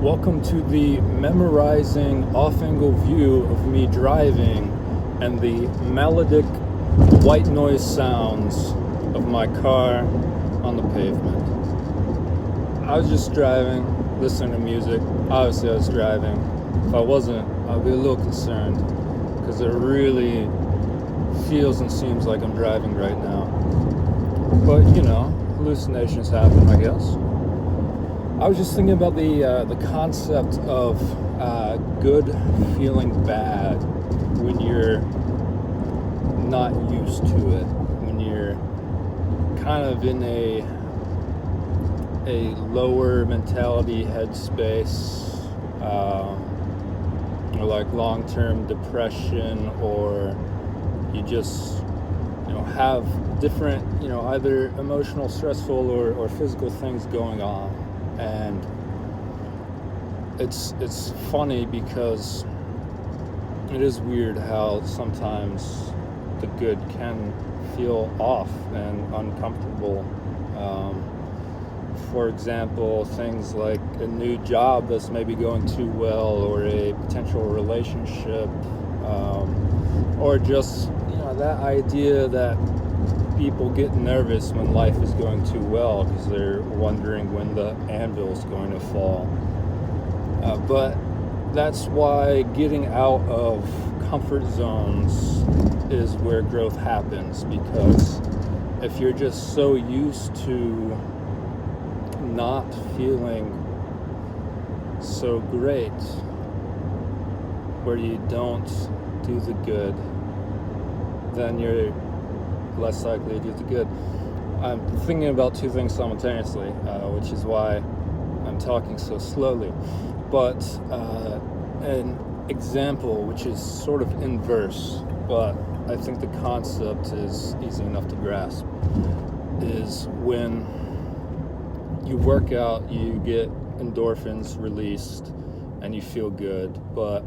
Welcome to the memorizing off-angle view of me driving and the melodic white noise sounds of my car on the pavement. I was just driving, listening to music. Obviously I was driving. If I wasn't, I'd be a little concerned because it really feels and seems like I'm driving right now. But hallucinations happen, I guess. I was just thinking about the concept of good feeling bad when you're not used to it, when you're kind of in a lower mentality headspace, like long-term depression, or you just have different either emotional, stressful, or physical things going on. And it's funny because it is weird how sometimes the good can feel off and uncomfortable. For example, things like a new job that's maybe going too well, or a potential relationship, or just that idea that people get nervous when life is going too well because they're wondering when the anvil is going to fall. But that's why getting out of comfort zones is where growth happens, because if you're just so used to not feeling so great, where you don't do the good, then you're less likely to do the good. I'm thinking about two things simultaneously, which is why I'm talking so slowly. But an example which is sort of inverse, but I think the concept is easy enough to grasp, is when you work out, you get endorphins released and you feel good, but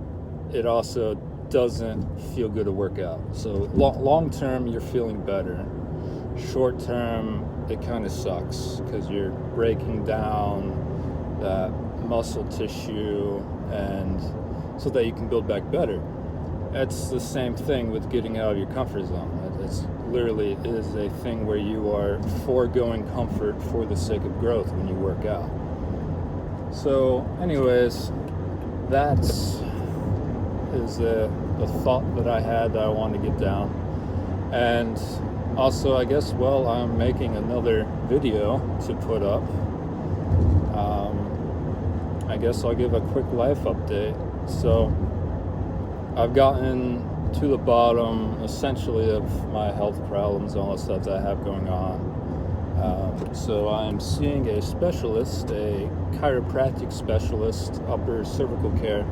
it also doesn't feel good to work out. So long term, you're feeling better. Short term, it kind of sucks because you're breaking down that muscle tissue, and so that you can build back better. It's the same thing with getting out of your comfort zone. It's literally is a thing where you are foregoing comfort for the sake of growth when you work out. So anyways, that's is the thought that I had that I wanted to get down. And also, I guess, I'm making another video to put up. I guess I'll give a quick life update. So I've gotten to the bottom, essentially, of my health problems and all the stuff that I have going on. So I'm seeing a specialist, a chiropractic specialist, upper cervical care,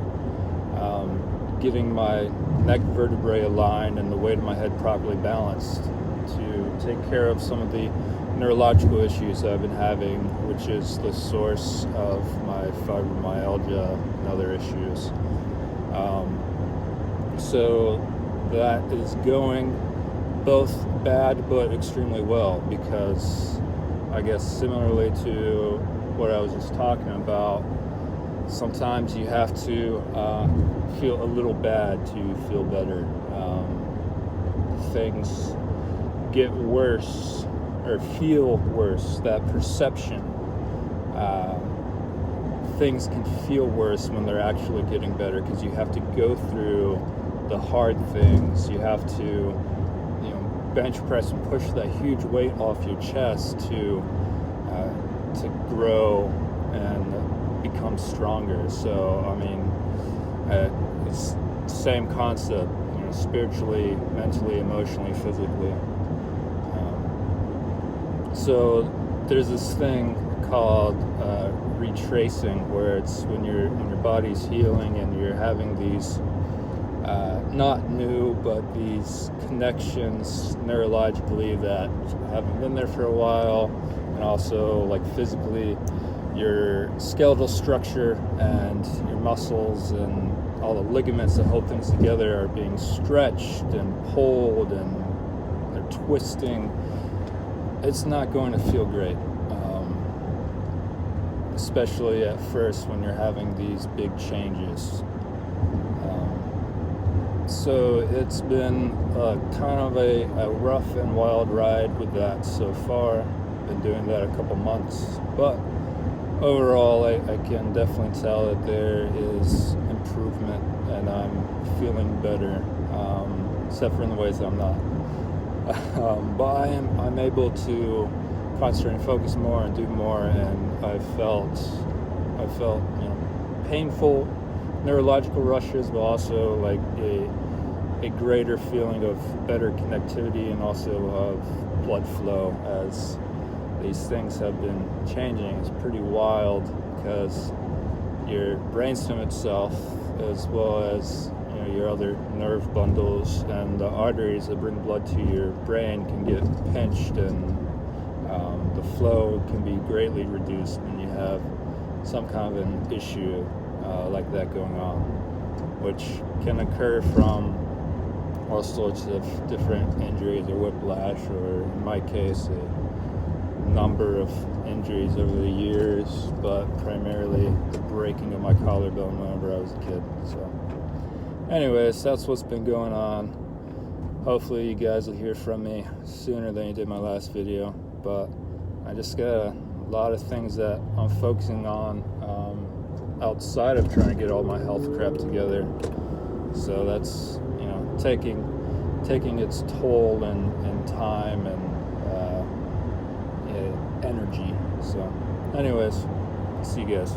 getting my neck vertebrae aligned and the weight of my head properly balanced to take care of some of the neurological issues that I've been having, which is the source of my fibromyalgia and other issues. So that is going both bad but extremely well, because I guess similarly to what I was just talking about, sometimes you have to feel a little bad to feel better. Things get worse or feel worse. That perception, things can feel worse when they're actually getting better, because you have to go through the hard things. You have to bench press and push that huge weight off your chest to grow and become stronger. So I mean, it's the same concept, spiritually, mentally, emotionally, physically. So there's this thing called retracing, where it's when your body's healing and you're having these not new, but these connections neurologically that haven't been there for a while, and also like physically, your skeletal structure and your muscles and all the ligaments that hold things together are being stretched and pulled, and they're twisting. It's not going to feel great. especially at first when you're having these big changes. So it's been kind of a rough and wild ride with that so far. Been doing that a couple months, but overall I can definitely tell that there is improvement and I'm feeling better, except for in the ways that I'm not. But I'm able to concentrate and focus more and do more, and I felt painful neurological rushes, but also like a greater feeling of better connectivity and also of blood flow as these things have been changing. It's pretty wild because your brainstem itself, as well as your other nerve bundles and the arteries that bring blood to your brain, can get pinched, and the flow can be greatly reduced when you have some kind of an issue like that going on, which can occur from all sorts of different injuries or whiplash, or in my case a number of injuries over the years, but primarily the breaking of my collarbone whenever I was a kid. So anyways, that's what's been going on. Hopefully you guys will hear from me sooner than you did my last video, but I just got a lot of things that I'm focusing on outside of trying to get all my health crap together. So that's taking its toll and time and energy. So anyways, see you guys.